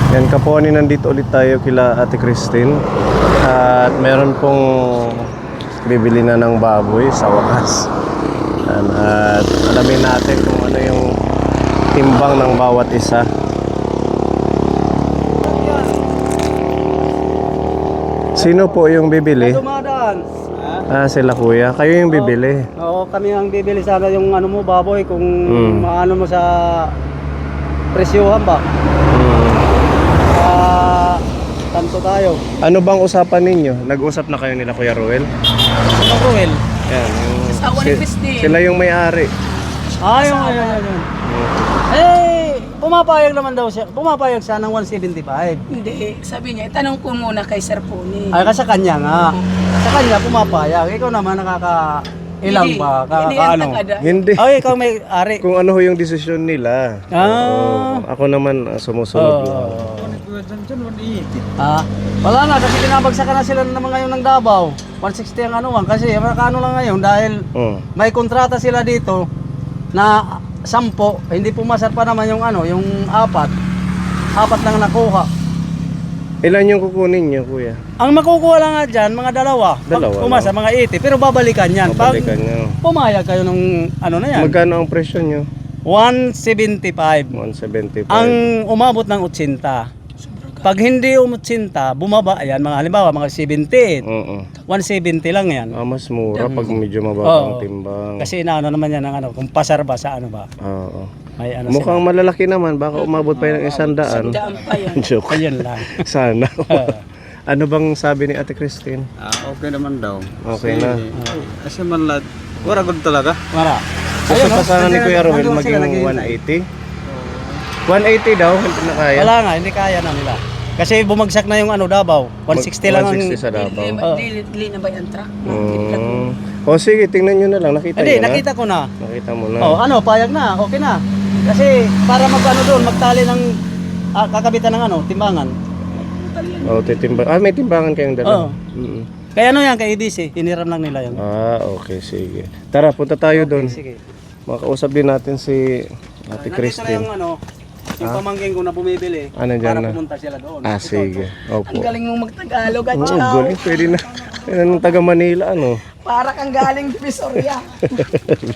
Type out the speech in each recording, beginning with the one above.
Yan Kaponi, nandito ulit tayo kila Ate Christine. At meron pong bibili na ng baboy sa wakas. At alamin natin kung ano yung timbang ng bawat isa. Sino po yung bibili? Dumadaan. Sila kuya. Kayo yung bibili. Oo, kami ang bibili sana yung ano mo baboy kung maano mo sa presyohan ba. Tanto tayo. Ano bang usapan ninyo? Nag-usap na kayo nila Kuya Ruel? Ang Ruel. Yan, Asawa ni Christine. sila yung may-ari. Yung pumapayag naman daw siya. Pumapayag siya ng 175. Hindi, sabi niya, itanong ko muna kay Sir Pony. Ay, kasi sa kanya nga. Sa kanya pumapayag. Ikaw naman ilang Hindi, ba? hindi ang Ano? tagada. Hindi. Ay, ikaw may ari. Kung ano ho yung desisyon nila. Oo. Ako naman sumusunod lang. Wala na kasi binabagsakan na sila ng mga ngayon ng Davao. 160 ang anuan kasi ano lang ngayon dahil may kontrata sila dito na 10, hindi pumasar pa naman yung yung apat lang nakuha. Ilan yung kukunin nyo, kuya? Ang makukuha lang nga dyan, mga dalawa. Dalawa Pag pumasa, mga 80, pero babalikan yan. Babalikan nyo. Pag pumayag kayo ng ano na yan, Magkano ang presyo nyo? 175. 175. Ang umabot ng 80. Pag hindi 80, bumaba yan, mga halimbawa, mga 70. Oo. 170 lang yan. Mas mura pag medyo mababang Oo. timbang. Kasi inaano naman yan ng kung pasar ba sa ano ba. Oo. May ano Mukhang malalaki naman, baka umabot pa yung 100. Daan pa yan. Joke. Ayun lang. Sana. Ano bang sabi ni Ate Christine? Okay naman daw. Okay na. Kasi manlad, wala good talaga. Mara. Gusto pa sana ni Kuya Ruel nandun sila maging naghihintay. 180? 180 daw, hindi na kaya. Wala nga, hindi kaya na nila. Kasi bumagsak na yung Davao. 160 lang ang... 160 sa Davao. Dili na ba yung truck? O sige, tingnan nyo na lang. Nakita Hindi, nyo na? nakita ko na. Nakita mo na. Payag na, okay na. Kasi para doon, magtali ng kakabitan ng timbangan. Titimbang. May timbangan kayong dala. Oo. Kaya yan, kay EDC, hiniram lang nila yan. Okay, sige. Tara, punta tayo doon. Sige. Makausap din natin si Ate Christine. Nandito na yung pamangkin ko na bumibili. Nandyan para na. pumunta sila doon. Sige. Opo. Ang galing mong magtagalog at Oh, galing. Pwede na. Pwede ng taga Manila, ano? para kang galing Divisoria.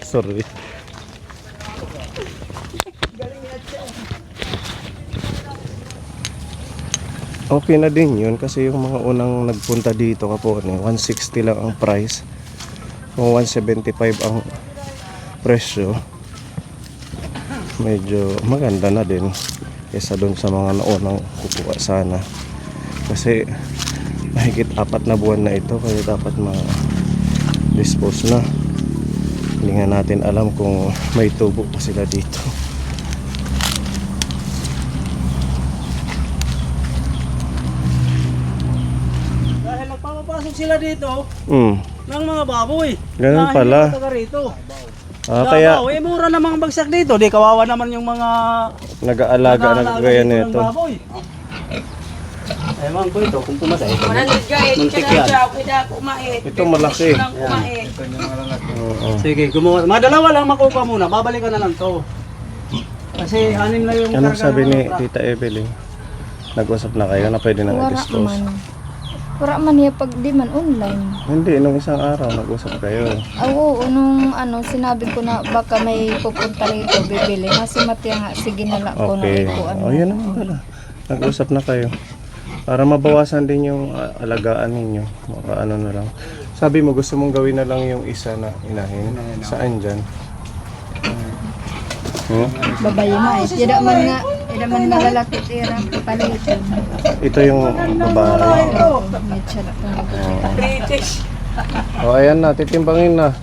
Sorry. Okay na din yun kasi yung mga unang nagpunta dito Kaponi, 160 lang ang price. Kung 175 ang presyo, medyo maganda na din kaysa doon sa mga naunang kukuha sana. Kasi mahigit 4 na buwan na ito kaya dapat ma-dispose na. Hindi nga natin alam kung may tubo pa sila dito. Dahil nagpapapasok sila dito ng mga baboy. Ganun Na pala. hindi taga rito. Kaya Mura namang bagsak dito. Di kawawa naman yung mga nag-aalaga na gaya dito ng nito. baboy. Ewan ko ito kung pumasa ito. 100 guys, Muntik kaya yan. siya, pwede kumain. Ito malaki. Kumain. Oo. Sige, gumawa. Mga dalawa lang makuha muna. Babalikan na lang to. Kasi 6 na yung Anong karga sabi ng ni truck. Tita Evelyn? Nag-usap na kayo na pwede nang i-dispose? Wala man niya pag di man online. Hindi, nung isang araw nag-usap kayo. Oo, nung sinabi ko na baka may pupunta rito bibili. Nasi Matya nga, sige na lang ko na Okay. ikuan. Yun naman pala. Nag-usap na kayo. Para mabawasan din yung alagaan ninyo. Maka ano na lang. Sabi mo gusto mong gawin na lang yung isa na inahin. Saan dyan? Babayo na eh. Tidak man malalaki tira palitin. Ito yung babae. Medyo na po. British. Ayan na, titimbangin na.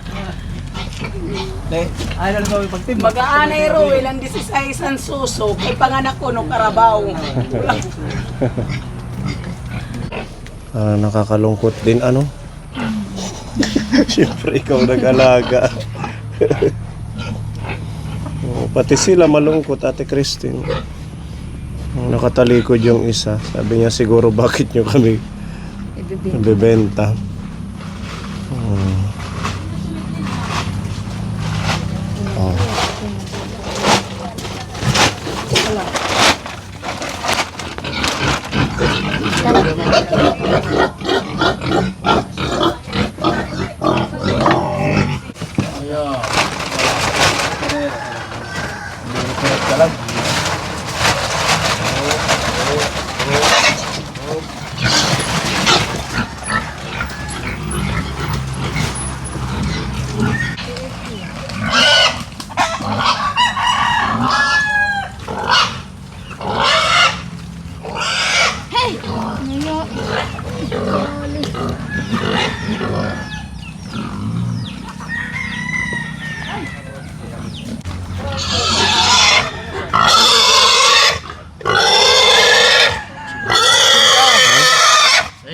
Ay, dalawa yung pagtimbang. Mag-aanay Roel ang 16 ang suso kay panganak ko no Karabaw. Nakakalungkot din ano? Siyempre ikaw nag-alaga. Pati sila malungkot, Ate Christine. Nakatalikod yung isa. Sabi niya siguro bakit nyo kami ibebenta.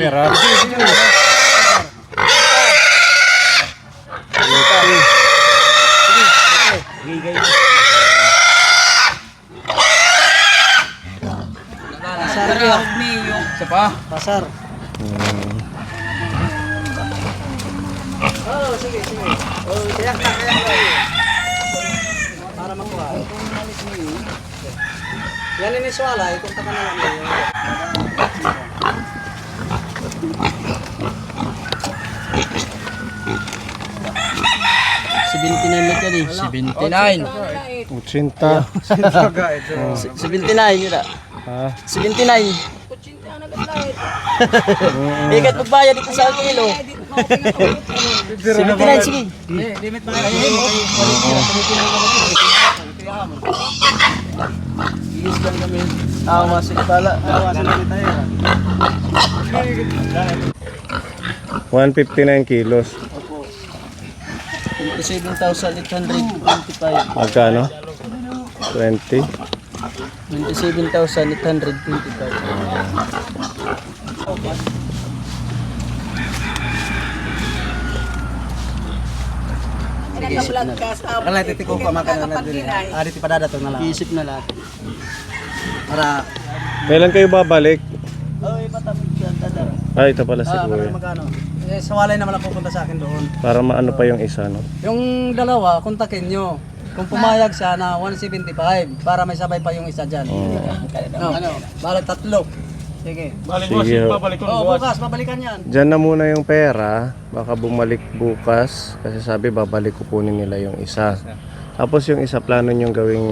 pera. Pasar ka. Isa pa. Pasar. Oh, sige. Oh, kaya ka. Para makuha. Yan ini swala, ikunta ka na lang ngayon. Utsinta. 79 yun Ha? 79. Ikat magbayad dito sa kilo. 79 sige. Limit na kayo. Ilis lang kami. Awa sila pala. Awa sila tayo. 159 kilos. 27,825. Magkano? 20. 27,825. Naka-vlog ka sa Kala titiko pa makana na din. Ari ti padada to na lang. Isip na lahat. Para Kailan kayo babalik? oy patamig siya dadara. Ay, ito pala si Kuya. Magkano? Eh, sa walay naman ako pupunta sa akin doon. Para maano pa yung isa, no? Yung dalawa, kontakin nyo. Kung pumayag siya na 175 para may sabay pa yung isa dyan. No, balik tatlo. Sige. Sige. Bukas, babalikan yan. Diyan na muna yung pera. Baka bumalik bukas. Kasi sabi, babalik kukunin nila yung isa. Tapos yung isa, plano nyong gawing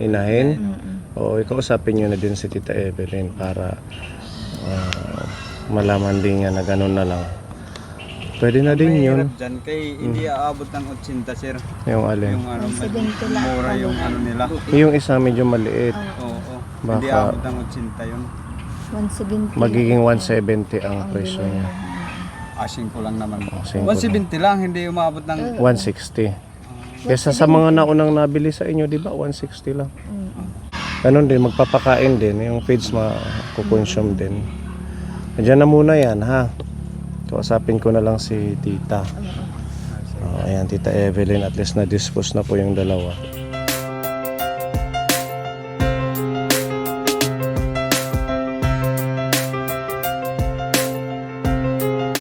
inahin. O ikausapin nyo na din si Tita Evelyn para malaman din niya na ganun na lang. Pwede na din yun. Mahirap dyan kay hindi aabot ng 80 sir. Yung alin. Yung ano, 70 lang. mura yung ano nila. Yung isa medyo maliit. Oo. Baka- Hindi aabot ng 80 yun. 170. Magiging 170 ang presyo niya. Asing ko lang naman. Asing ko 170 lang, hindi umabot ng 160. Kesa sa mga naunang nabili sa inyo, di ba? 160 lang. Ganun din, magpapakain din. Yung feeds makukonsume din. Diyan na muna yan, ha? Kausapin ko na lang si Tita. Ayan, Tita Evelyn. At least na-dispose na po yung dalawa.